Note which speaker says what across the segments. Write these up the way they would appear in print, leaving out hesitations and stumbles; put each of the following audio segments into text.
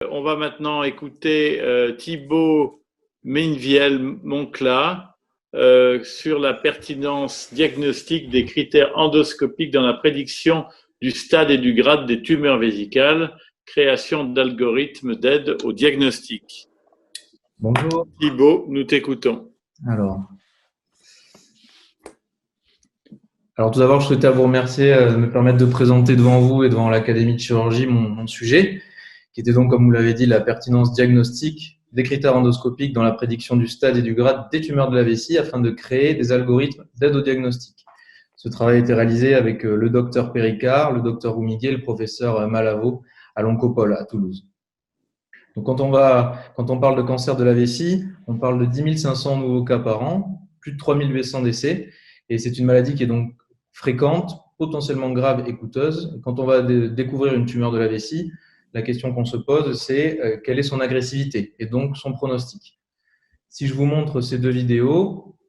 Speaker 1: On va maintenant écouter Thibaut Mainviel-Moncla sur la pertinence diagnostique des critères endoscopiques dans la prédiction du stade et du grade des tumeurs vésicales, création d'algorithmes d'aide au diagnostic.
Speaker 2: Bonjour.
Speaker 1: Thibaut, nous t'écoutons.
Speaker 2: Alors, tout d'abord, je souhaitais vous remercier de me permettre de présenter devant vous et devant l'Académie de chirurgie mon sujet, qui était donc, comme vous l'avez dit, la pertinence diagnostique des critères endoscopiques dans la prédiction du stade et du grade des tumeurs de la vessie afin de créer des algorithmes d'aide au diagnostic. Ce travail a été réalisé avec le docteur Péricard, le docteur Oumiguet et le professeur Malavo à l'Oncopole à Toulouse. Donc, quand on parle de cancer de la vessie, on parle de 10 500 nouveaux cas par an, plus de 3 800 décès, et c'est une maladie qui est donc fréquente, potentiellement grave et coûteuse. Quand on va découvrir une tumeur de la vessie, la question qu'on se pose, c'est quelle est son agressivité et donc son pronostic. Si je vous montre ces deux vidéos,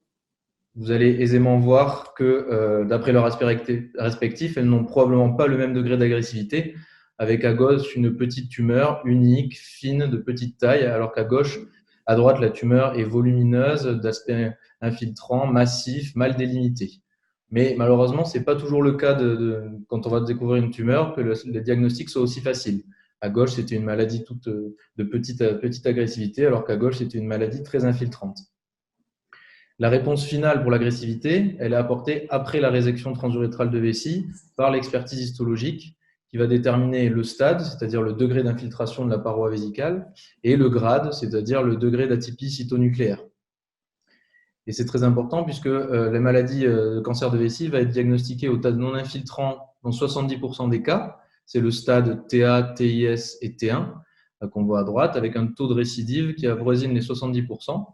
Speaker 2: vous allez aisément voir que d'après leur aspect respectif, elles n'ont probablement pas le même degré d'agressivité, avec à gauche une petite tumeur unique, fine, de petite taille, alors qu'à gauche, à droite, la tumeur est volumineuse, d'aspect infiltrant, massif, mal délimité. Mais malheureusement, ce n'est pas toujours le cas quand on va découvrir une tumeur que le diagnostic soit aussi facile. À gauche, c'était une maladie toute de petite agressivité, alors qu'à gauche, c'était une maladie très infiltrante. La réponse finale pour l'agressivité, elle est apportée après la résection transurétrale de vessie par l'expertise histologique qui va déterminer le stade, c'est-à-dire le degré d'infiltration de la paroi vésicale, et le grade, c'est-à-dire le degré d'atypie cytonucléaire. Et c'est très important puisque la maladie de cancer de vessie va être diagnostiquée au stade non infiltrant dans 70% des cas. C'est le stade TA, TIS et T1 qu'on voit à droite, avec un taux de récidive qui avoisine les 70%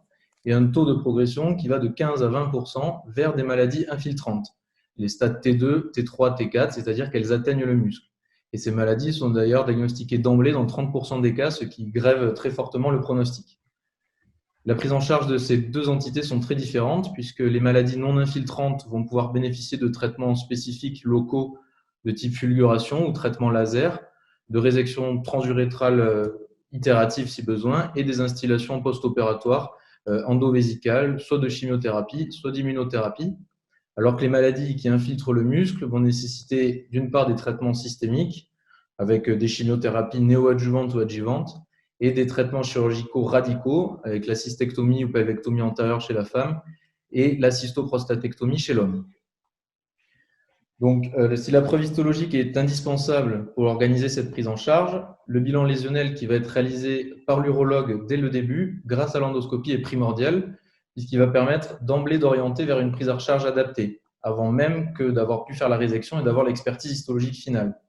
Speaker 2: et un taux de progression qui va de 15 à 20% vers des maladies infiltrantes. Les stades T2, T3, T4, c'est-à-dire qu'elles atteignent le muscle. Et ces maladies sont d'ailleurs diagnostiquées d'emblée dans 30% des cas, ce qui grève très fortement le pronostic. La prise en charge de ces deux entités sont très différentes puisque les maladies non infiltrantes vont pouvoir bénéficier de traitements spécifiques locaux de type fulguration ou traitement laser, de résection transurétrale itérative si besoin et des instillations post-opératoires endovésicales, soit de chimiothérapie, soit d'immunothérapie, alors que les maladies qui infiltrent le muscle vont nécessiter d'une part des traitements systémiques avec des chimiothérapies néoadjuvantes ou adjuvantes et des traitements chirurgicaux radicaux avec la cystectomie ou pelvectomie antérieure chez la femme et la cystoprostatectomie chez l'homme. Donc, si la preuve histologique est indispensable pour organiser cette prise en charge, le bilan lésionnel qui va être réalisé par l'urologue dès le début, grâce à l'endoscopie, est primordial, puisqu'il va permettre d'emblée d'orienter vers une prise en charge adaptée, avant même que d'avoir pu faire la résection et d'avoir l'expertise histologique finale.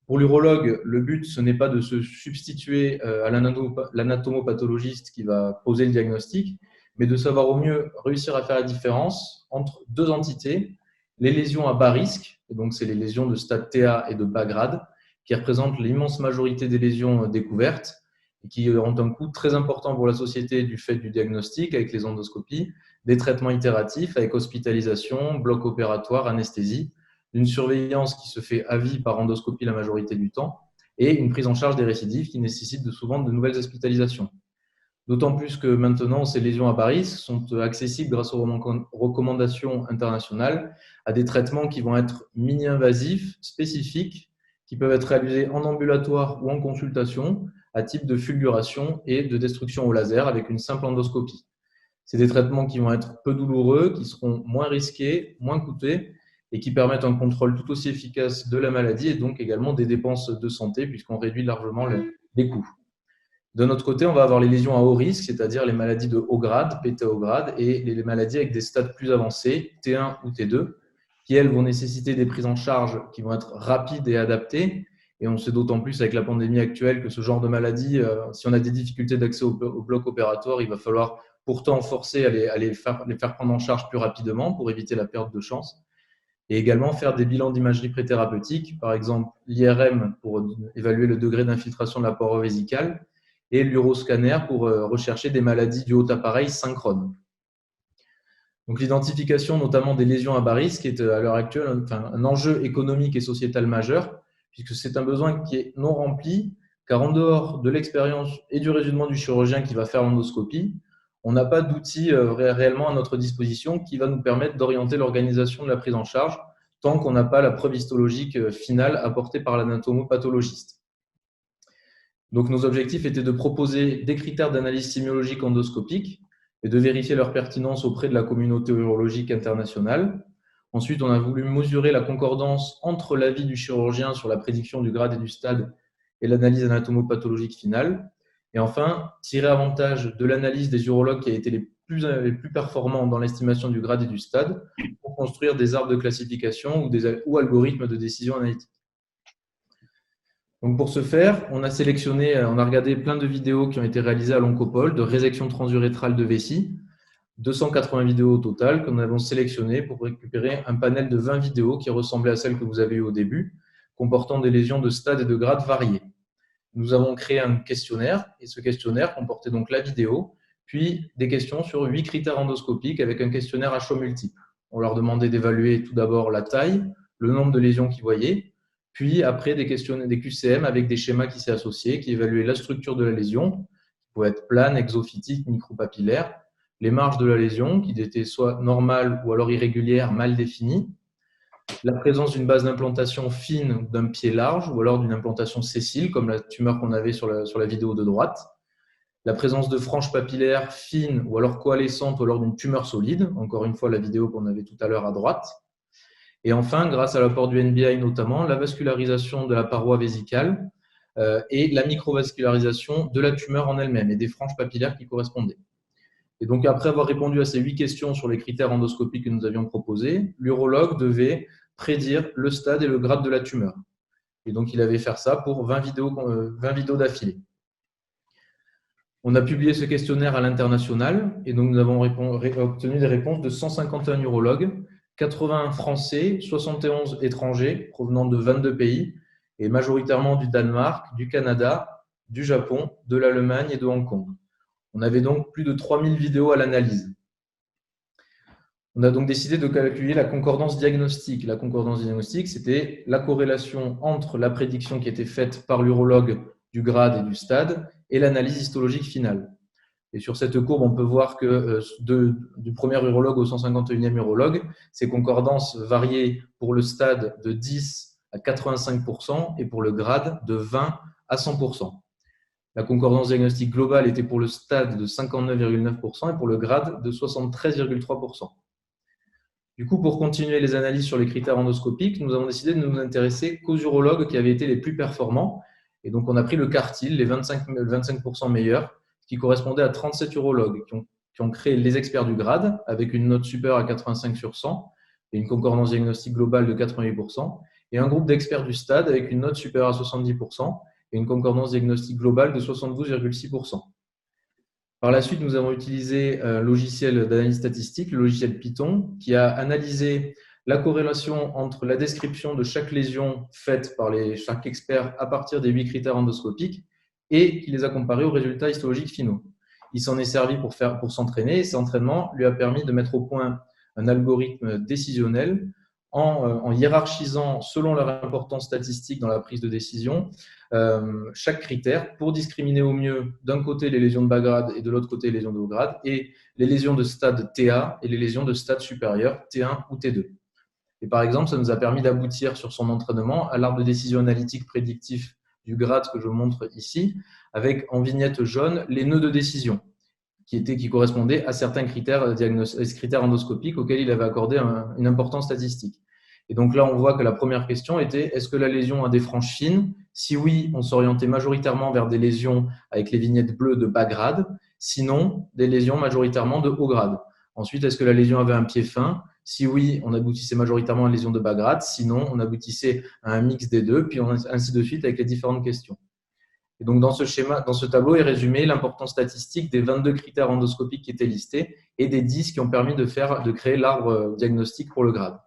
Speaker 2: Pour l'urologue, le but, ce n'est pas de se substituer à l'anatomopathologiste qui va poser le diagnostic, mais de savoir au mieux réussir à faire la différence entre deux entités, les lésions à bas risque, et donc c'est les lésions de stade TA et de bas grade, qui représentent l'immense majorité des lésions découvertes et qui ont un coût très important pour la société du fait du diagnostic avec les endoscopies, des traitements itératifs avec hospitalisation, bloc opératoire, anesthésie, une surveillance qui se fait à vie par endoscopie la majorité du temps et une prise en charge des récidives qui nécessitent souvent de nouvelles hospitalisations. D'autant plus que maintenant, ces lésions à bas risque sont accessibles grâce aux recommandations internationales à des traitements qui vont être mini-invasifs, spécifiques, qui peuvent être réalisés en ambulatoire ou en consultation à type de fulguration et de destruction au laser avec une simple endoscopie. C'est des traitements qui vont être peu douloureux, qui seront moins risqués, moins coûteux et qui permettent un contrôle tout aussi efficace de la maladie et donc également des dépenses de santé puisqu'on réduit largement les coûts. De notre côté, on va avoir les lésions à haut risque, c'est-à-dire les maladies de haut grade, PT haut grade, et les maladies avec des stades plus avancés, T1 ou T2, qui, elles, vont nécessiter des prises en charge qui vont être rapides et adaptées. Et on sait d'autant plus avec la pandémie actuelle que ce genre de maladie, si on a des difficultés d'accès au bloc opératoire, il va falloir pourtant forcer à les faire prendre en charge plus rapidement pour éviter la perte de chance. Et également faire des bilans d'imagerie préthérapeutique, par exemple l'IRM pour évaluer le degré d'infiltration de la paroi vésicale, et l'uroscanner pour rechercher des maladies du haut appareil synchrones. Donc, l'identification notamment des lésions à bas risque est à l'heure actuelle un enjeu économique et sociétal majeur, puisque c'est un besoin qui est non rempli car en dehors de l'expérience et du raisonnement du chirurgien qui va faire l'endoscopie, on n'a pas d'outil réellement à notre disposition qui va nous permettre d'orienter l'organisation de la prise en charge tant qu'on n'a pas la preuve histologique finale apportée par l'anatomopathologiste. Donc, nos objectifs étaient de proposer des critères d'analyse sémiologique endoscopique et de vérifier leur pertinence auprès de la communauté urologique internationale. Ensuite, on a voulu mesurer la concordance entre l'avis du chirurgien sur la prédiction du grade et du stade et l'analyse anatomopathologique finale. Et enfin, tirer avantage de l'analyse des urologues qui a été les plus performants dans l'estimation du grade et du stade pour construire des arbres de classification ou algorithmes de décision analytique. Donc pour ce faire, on a regardé plein de vidéos qui ont été réalisées à l'Oncopole de résection transurétrale de vessie, 280 vidéos au total que nous avons sélectionnées pour récupérer un panel de 20 vidéos qui ressemblaient à celles que vous avez eues au début, comportant des lésions de stade et de grade variés. Nous avons créé un questionnaire et ce questionnaire comportait donc la vidéo, puis des questions sur 8 critères endoscopiques avec un questionnaire à choix multiples. On leur demandait d'évaluer tout d'abord la taille, le nombre de lésions qu'ils voyaient, puis après des QCM avec des schémas qui s'y associaient, qui évaluaient la structure de la lésion, qui pouvait être plane, exophytique, micropapillaire, les marges de la lésion, qui étaient soit normales ou alors irrégulières, mal définies, la présence d'une base d'implantation fine ou d'un pied large, ou alors d'une implantation sessile, comme la tumeur qu'on avait sur la vidéo de droite, la présence de franges papillaires fines ou alors coalescentes, ou alors d'une tumeur solide, encore une fois la vidéo qu'on avait tout à l'heure à droite. Et enfin, grâce à l'apport du NBI notamment, la vascularisation de la paroi vésicale et la microvascularisation de la tumeur en elle-même et des franges papillaires qui correspondaient. Et donc, après avoir répondu à ces 8 questions sur les critères endoscopiques que nous avions proposés, l'urologue devait prédire le stade et le grade de la tumeur. Et donc, il avait fait ça pour 20 vidéos d'affilée. On a publié ce questionnaire à l'international et donc nous avons obtenu des réponses de 151 urologues, 80 Français, 71 étrangers provenant de 22 pays et majoritairement du Danemark, du Canada, du Japon, de l'Allemagne et de Hong Kong. On avait donc plus de 3000 vidéos à l'analyse. On a donc décidé de calculer la concordance diagnostique. La concordance diagnostique, c'était la corrélation entre la prédiction qui était faite par l'urologue du grade et du stade et l'analyse histologique finale. Et sur cette courbe, on peut voir que du premier urologue au 151e urologue, ces concordances variaient pour le stade de 10 à 85% et pour le grade de 20 à 100%. La concordance diagnostique globale était pour le stade de 59,9% et pour le grade de 73,3%. Du coup, pour continuer les analyses sur les critères endoscopiques, nous avons décidé de nous intéresser qu'aux urologues qui avaient été les plus performants. Et donc, on a pris le quartile, les 25% meilleurs, qui correspondaient à 37 urologues qui ont créé les experts du grade avec une note supérieure à 85 sur 100 et une concordance diagnostique globale de 88%, et un groupe d'experts du stade avec une note supérieure à 70% et une concordance diagnostique globale de 72,6%. Par la suite, nous avons utilisé un logiciel d'analyse statistique, le logiciel Python, qui a analysé la corrélation entre la description de chaque lésion faite par chaque expert à partir des 8 critères endoscopiques et qui les a comparés aux résultats histologiques finaux. Il s'en est servi pour s'entraîner et cet entraînement lui a permis de mettre au point un algorithme décisionnel en hiérarchisant selon leur importance statistique dans la prise de décision chaque critère pour discriminer au mieux d'un côté les lésions de bas grade et de l'autre côté les lésions de haut grade et les lésions de stade TA et les lésions de stade supérieur T1 ou T2. Et par exemple, ça nous a permis d'aboutir sur son entraînement à l'arbre de décision analytique prédictif du grade que je montre ici, avec en vignette jaune les nœuds de décision qui correspondaient à certains critères endoscopiques auxquels il avait accordé une importance statistique. Et donc là, on voit que la première question était: est-ce que la lésion a des franges fines? Si oui, on s'orientait majoritairement vers des lésions avec les vignettes bleues de bas grade. Sinon, des lésions majoritairement de haut grade. Ensuite, est-ce que la lésion avait un pied fin? Si oui, on aboutissait majoritairement à une lésion de bas grade. Sinon, on aboutissait à un mix des deux, puis ainsi de suite avec les différentes questions. Et donc, dans ce tableau est résumé l'importance statistique des 22 critères endoscopiques qui étaient listés et des 10 qui ont permis de créer l'arbre diagnostique pour le grade.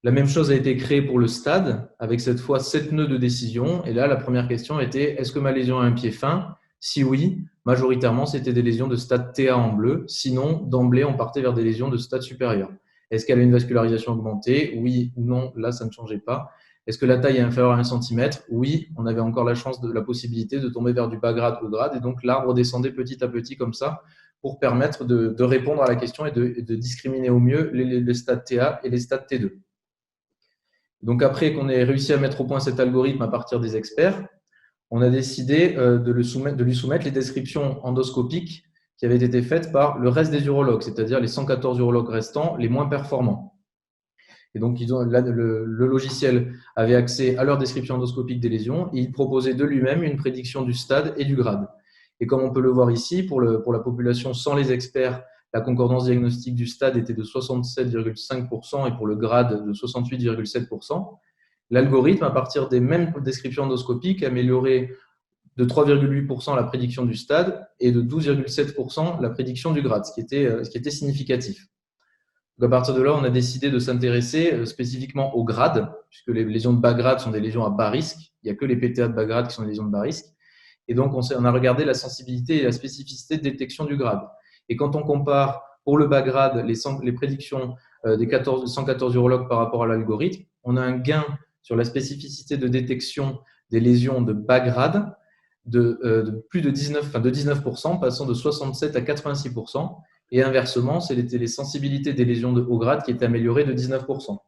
Speaker 2: La même chose a été créée pour le stade, avec cette fois 7 nœuds de décision. Et là, la première question était: est-ce que ma lésion a un pied fin? Si oui, majoritairement, c'était des lésions de stade TA en bleu. Sinon, d'emblée, on partait vers des lésions de stade supérieur. Est-ce qu'elle a une vascularisation augmentée? Oui ou non, là, ça ne changeait pas. Est-ce que la taille est inférieure à 1 cm? Oui, on avait encore la possibilité de tomber vers du bas grade, haut grade, et donc l'arbre descendait petit à petit comme ça pour permettre de répondre à la question et de discriminer au mieux les stades TA et les stades T2. Donc après qu'on ait réussi à mettre au point cet algorithme à partir des experts, on a décidé de lui soumettre les descriptions endoscopiques qui avaient été faites par le reste des urologues, c'est-à-dire les 114 urologues restants, les moins performants. Et donc, le logiciel avait accès à leur description endoscopique des lésions et il proposait de lui-même une prédiction du stade et du grade. Et comme on peut le voir ici, pour la population sans les experts, la concordance diagnostique du stade était de 67,5% et pour le grade de 68,7%. L'algorithme, à partir des mêmes descriptions endoscopiques, améliorait de 3,8% la prédiction du stade et de 12,7% la prédiction du grade, ce qui était significatif. Donc à partir de là, on a décidé de s'intéresser spécifiquement au grade, puisque les lésions de bas grade sont des lésions à bas risque. Il n'y a que les PTA de bas grade qui sont des lésions de bas risque. Et donc, on a regardé la sensibilité et la spécificité de détection du grade. Et quand on compare pour le bas grade les prédictions des 114 urologues par rapport à l'algorithme, on a un gain sur la spécificité de détection des lésions de bas grade de plus de 19%, passant de 67 à 86%. Et inversement, c'était les sensibilités des lésions de haut grade qui étaient améliorées de 19%.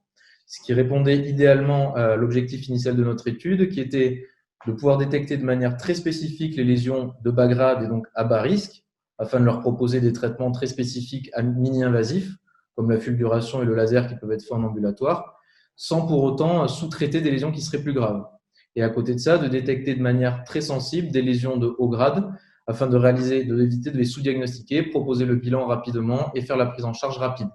Speaker 2: Ce qui répondait idéalement à l'objectif initial de notre étude, qui était de pouvoir détecter de manière très spécifique les lésions de bas grade et donc à bas risque, afin de leur proposer des traitements très spécifiques mini-invasifs, comme la fulguration et le laser qui peuvent être faits en ambulatoire, sans pour autant sous-traiter des lésions qui seraient plus graves. Et à côté de ça, de détecter de manière très sensible des lésions de haut grade, afin d'éviter de les sous-diagnostiquer, proposer le bilan rapidement et faire la prise en charge rapide.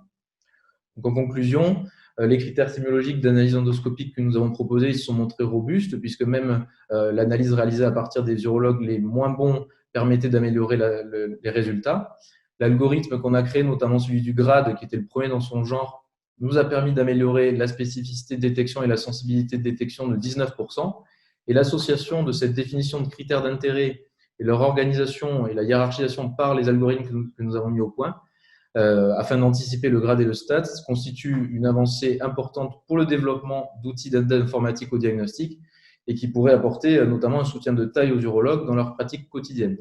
Speaker 2: Donc, en conclusion, les critères sémiologiques d'analyse endoscopique que nous avons proposés, ils se sont montrés robustes, puisque même l'analyse réalisée à partir des urologues les moins bons permettait d'améliorer les résultats. L'algorithme qu'on a créé, notamment celui du grade, qui était le premier dans son genre, nous a permis d'améliorer la spécificité de détection et la sensibilité de détection de 19%. Et l'association de cette définition de critères d'intérêt et leur organisation et la hiérarchisation par les algorithmes que nous avons mis au point, afin d'anticiper le grade et le stade, constitue une avancée importante pour le développement d'outils d'informatique au diagnostic et qui pourrait apporter notamment un soutien de taille aux urologues dans leur pratique quotidienne.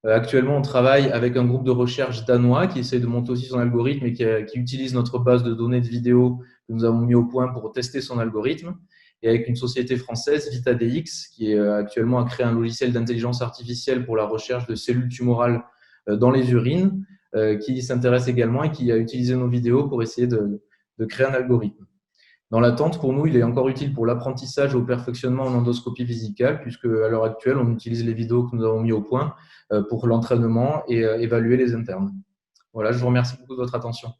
Speaker 2: Actuellement, on travaille avec un groupe de recherche danois qui essaie de monter aussi son algorithme et qui utilise notre base de données de vidéos que nous avons mis au point pour tester son algorithme, et avec une société française, VitaDX, qui actuellement a créé un logiciel d'intelligence artificielle pour la recherche de cellules tumorales dans les urines, qui s'intéresse également et qui a utilisé nos vidéos pour essayer de créer un algorithme. Dans l'attente, pour nous, il est encore utile pour l'apprentissage et au perfectionnement en endoscopie vésicale, puisque à l'heure actuelle, on utilise les vidéos que nous avons mis au point pour l'entraînement et évaluer les internes. Voilà, je vous remercie beaucoup de votre attention.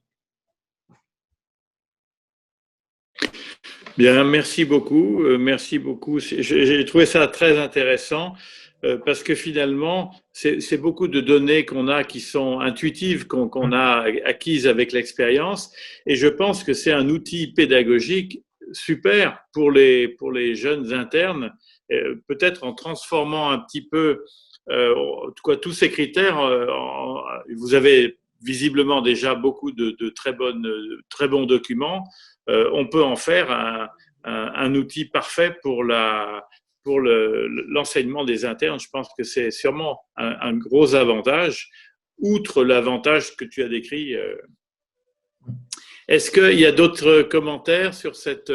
Speaker 1: Bien, merci beaucoup. Merci beaucoup. J'ai trouvé ça très intéressant parce que finalement, c'est beaucoup de données qu'on a qui sont intuitives, qu'on a acquises avec l'expérience. Et je pense que c'est un outil pédagogique super pour les jeunes internes, peut-être en transformant un petit peu tous ces critères. Vous avez visiblement déjà beaucoup de très bons documents. On peut en faire un outil parfait pour l'enseignement des internes. Je pense que c'est sûrement un gros avantage, outre l'avantage que tu as décrit. Est-ce qu'il y a d'autres commentaires sur cette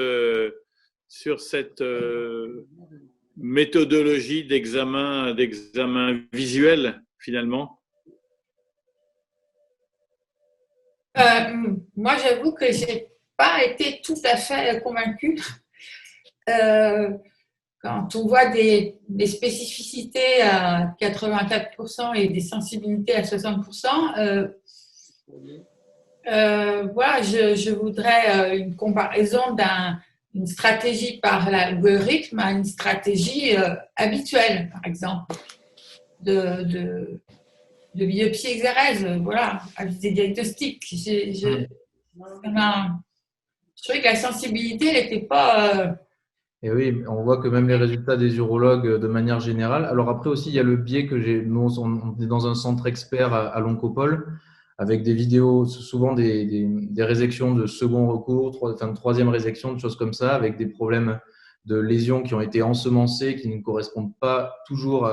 Speaker 1: méthodologie d'examen visuel, finalement?
Speaker 3: Moi, j'avoue que j'ai pas été tout à fait convaincue. Quand on voit des spécificités à 84% et des sensibilités à 60%, voilà, je voudrais une comparaison d'une stratégie par l'algorithme à une stratégie habituelle, par exemple, de biopsie exérèse, voilà, à visée diagnostique. Je trouvais que la sensibilité n'était pas…
Speaker 2: Et oui, on voit que même les résultats des urologues de manière générale. Alors après aussi, il y a le biais que nous, on est dans un centre expert à l'Oncopole, avec des vidéos, souvent des résections de second recours, troisième résection, des choses comme ça, avec des problèmes lésions qui ont été ensemencées, qui ne correspondent pas toujours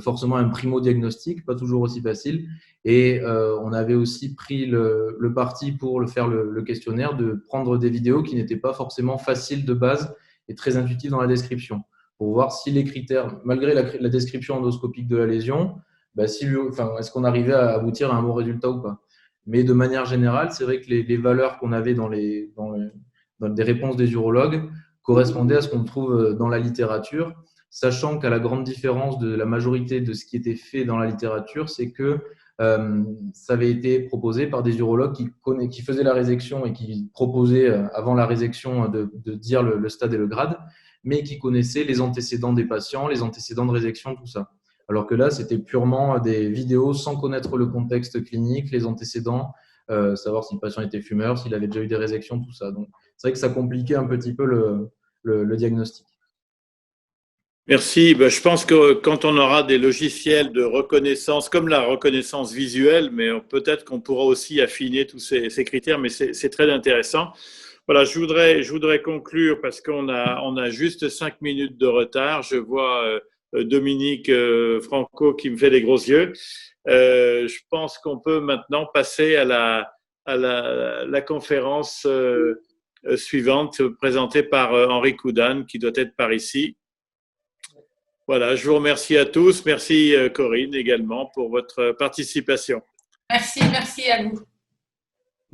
Speaker 2: forcément à un primo-diagnostic, pas toujours aussi facile. Et on avait aussi pris le parti pour faire le questionnaire de prendre des vidéos qui n'étaient pas forcément faciles de base et très intuitives dans la description, pour voir si les critères, malgré la description endoscopique de la lésion, est-ce qu'on arrivait à aboutir à un bon résultat ou pas. Mais de manière générale, c'est vrai que les valeurs qu'on avait dans des réponses des urologues correspondaient à ce qu'on trouve dans la littérature, sachant qu'à la grande différence de la majorité de ce qui était fait dans la littérature, c'est que ça avait été proposé par des urologues qui faisaient la résection et qui proposaient avant la résection de dire le stade et le grade, mais qui connaissaient les antécédents des patients, les antécédents de résection, tout ça. Alors que là, c'était purement des vidéos sans connaître le contexte clinique, les antécédents, savoir si le patient était fumeur, s'il avait déjà eu des résections, tout ça. Donc, c'est vrai que ça compliquait un petit peu le diagnostic.
Speaker 1: Merci. Je pense que quand on aura des logiciels de reconnaissance, comme la reconnaissance visuelle, mais peut-être qu'on pourra aussi affiner tous ces critères, mais c'est très intéressant. Voilà, je voudrais conclure parce qu'on a juste 5 minutes de retard. Je vois Dominique Franco qui me fait des gros yeux. Je pense qu'on peut maintenant passer à la conférence suivante présentée par Henri Coudane, qui doit être par ici. Voilà, je vous remercie à tous. Merci Corinne également pour votre participation.
Speaker 3: Merci à vous.